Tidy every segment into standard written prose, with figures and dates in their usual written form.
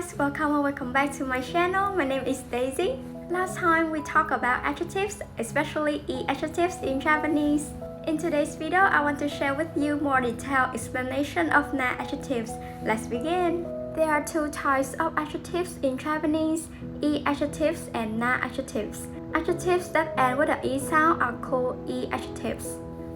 guys, welcome back to my channel. My name is Daisy. Last time we talked about adjectives, especially i-adjectives in Japanese. In today's video, I want to share with you more detailed explanation of na-adjectives. Let's begin. There are two types of adjectives in Japanese, i-adjectives and na-adjectives. Adjectives that end with the e sound are called i-adjectives.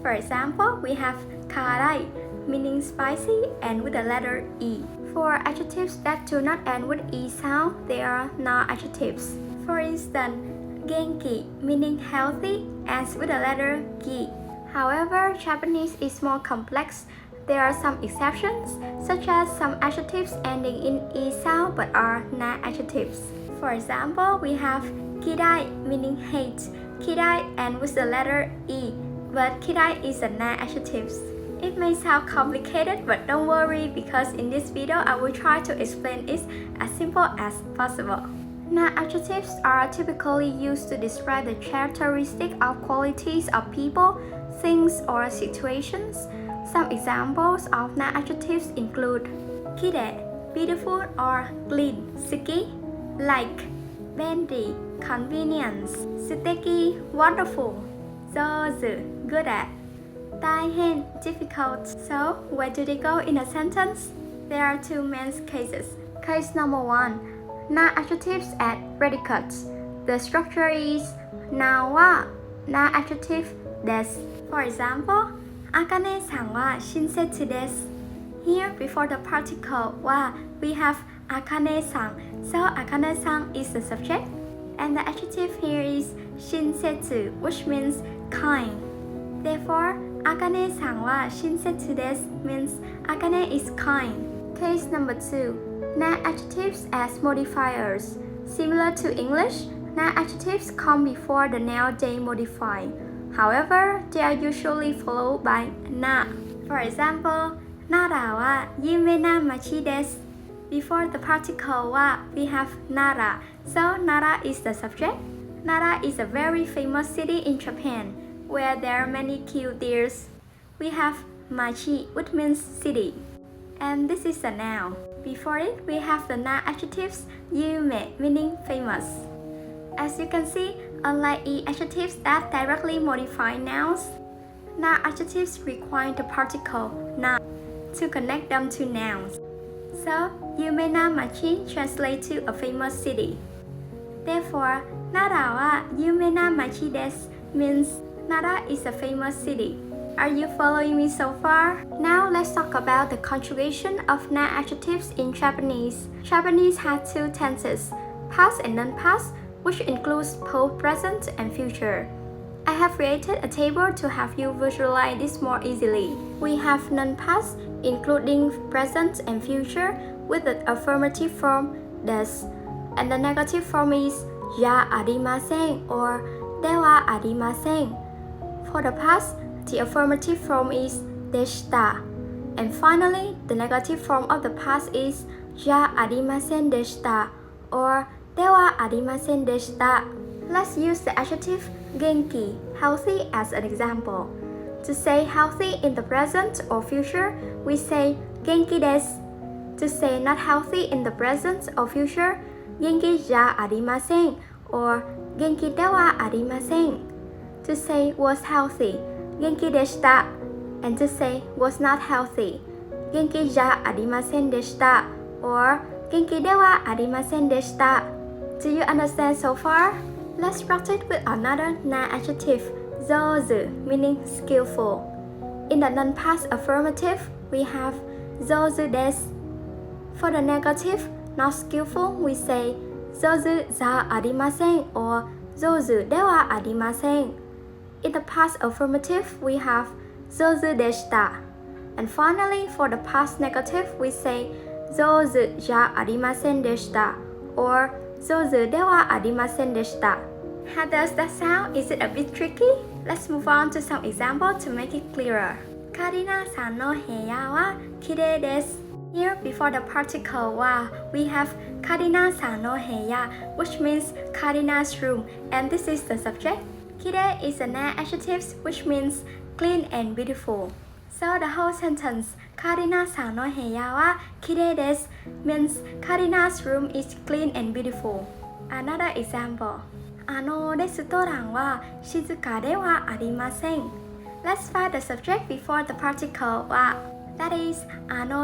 For example, we have karai, meaning spicy and with the letter e. For adjectives that do not end with e sound, they are na-adjectives. For instance, genki, meaning healthy, ends with the letter gi. However, Japanese is more complex. There are some exceptions, such as some adjectives ending in e sound but are na-adjectives. For example, we have kidai, meaning hate. Kidai ends with the letter e, but kidai is a na-adjective. It may sound complicated, but don't worry because in this video I will try to explain it as simple as possible. Na-adjectives are typically used to describe the characteristic of qualities of people, things, or situations. Some examples of na-adjectives include kide, beautiful or clean, suki, like, bendy, convenience, suteki, wonderful, zozu, good at, 大変, difficult. So, where do they go in a sentence? There are two main cases. Case number one, na-adjectives add predicates. The structure is noun wa na-adjective desu. For example, Akane-san wa shinsetsu desu. Here, before the particle wa, we have Akane-san. So, Akane-san is the subject. And the adjective here is shinsetsu, which means kind. Therefore, Akane-san wa shinsetsu desu means Akane is kind. Case number two, na-adjectives as modifiers. Similar to English, na-adjectives come before the noun they modify. However, they are usually followed by na. For example, Nara wa yume na machi desu. Before the particle wa, we have Nara. So Nara is the subject. Nara is a very famous city in Japan, where there are many cute deers. We have machi, which means city. And this is a noun. Before it, we have the na-adjectives yume, meaning famous. As you can see, unlike i-adjectives that directly modify nouns, na-adjectives require the particle na to connect them to nouns. So, yume na machi translates to a famous city. Therefore, Nara wa yume na machi desu means Nara is a famous city. Are you following me so far? Now let's talk about the conjugation of na-adjectives in Japanese. Japanese has two tenses, past and non-past, which includes both present and future. I have created a table to have you visualize this more easily. We have non-past, including present and future, with the affirmative form desu, and the negative form is ja arimasen or dewa arimasen. For the past, the affirmative form is deshita. And finally, the negative form of the past is ja arimasen deshita or dewa arimasen deshita. Let's use the adjective genki, healthy, as an example. To say healthy in the present or future, we say genki desu. To say not healthy in the present or future, genki ja arimasen or genki dewa arimasen. To say was healthy, genki deshita, and to say was not healthy, genki ja arimasen deshita or genki dewa arimasen deshita. Do you understand so far? Let's practice with another na-adjective, zozu, meaning skillful. In the non-past affirmative, we have zozu desu. For the negative, not skillful, we say zozu za arimasen or zozu dewa arimasen. In the past affirmative, we have zozu deshita. And finally, for the past negative, we say zozu ja arimasen deshita or zozu dewa arimasen deshita. How does that sound? Is it a bit tricky? Let's move on to some examples to make it clearer. Karina-san no heya wa kirei desu. Here, before the particle wa, we have Karina-san no heya, which means Karina's room, and this is the subject. Kirei is a na-adjective, which means clean and beautiful. So the whole sentence 𝓜𝓸𝓷𝓽𝓪 𝓬𝓘 means Karina's room is clean and beautiful. Another example. レストランは静かではありません. Let's find the subject before the particle は that is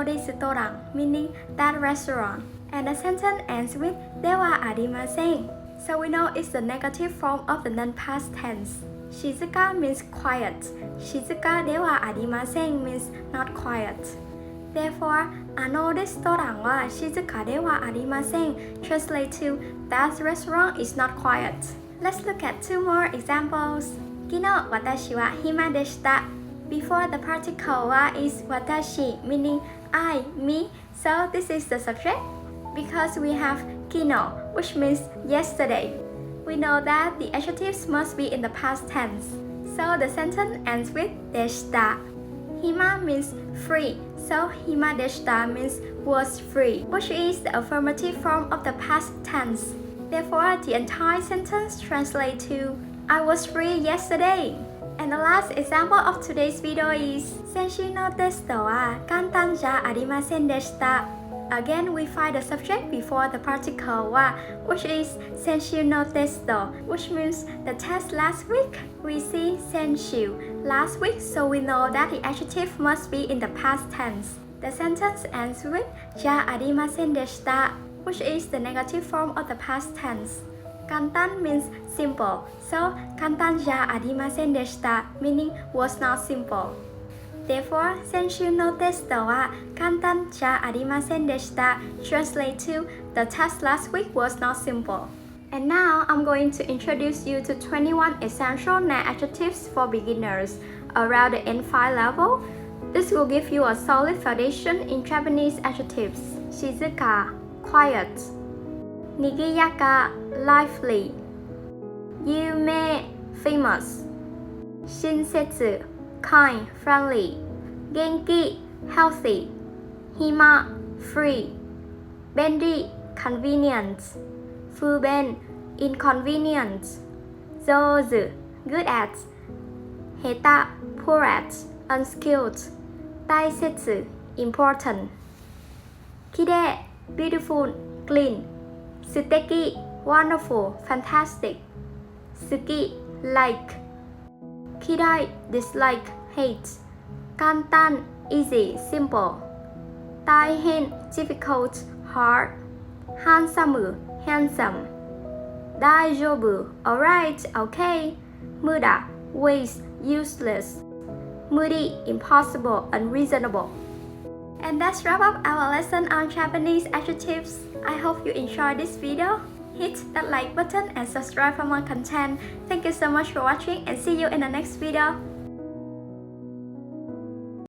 レストラン meaning that restaurant, and the sentence ends with ではありません. So we know it's the negative form of the non-past tense. 静か means quiet. 静かではありません means not quiet. Therefore, レストランは静かではありません translate to that restaurant is not quiet. Let's look at two more examples. 昨日私は暇でした. Before the particle は is 私 meaning I, me. So this is the subject. Because we have 昨日 which means yesterday. We know that the adjectives must be in the past tense. So the sentence ends with でした. Hima means free, so hima deshita means was free, which is the affirmative form of the past tense. Therefore, the entire sentence translates to I was free yesterday. And the last example of today's video is 先週のテストは簡単じゃありませんでした. Again, we find the subject before the particle は which is 先週のテスト, which means the test last week. We see 先週 last week, so we know that the adjective must be in the past tense. The sentence ends with じゃありませんでした, which is the negative form of the past tense. 簡単 means simple, so 簡単じゃありませんでした meaning was not simple. Therefore, 先週のテストは簡単じゃありませんでした translate to the test last week was not simple. And now I'm going to introduce you to 21 essential Na-Adjectives for beginners around the N5 level. This will give you a solid foundation in Japanese adjectives. 静か quiet, 賑やか lively, 有名 famous, 親切 kind, friendly, 元気 healthy, 暇 free, 便利 convenient, 不便 inconvenient, 上手 good at, 下手 poor at, unskilled, 大切 important, きれい beautiful, clean, 素敵 wonderful, fantastic, 好き like, 嫌い dislike, hate, 簡単 easy, simple, 大変 difficult, hard, handsome, handsome, 大丈夫 alright, okay, 無駄 waste, useless, 無理 impossible, unreasonable. And that's wrap up our lesson on Japanese adjectives. I hope you enjoyed this video. Hit that like button and subscribe for more content. Thank you so much for watching and see you in the next video.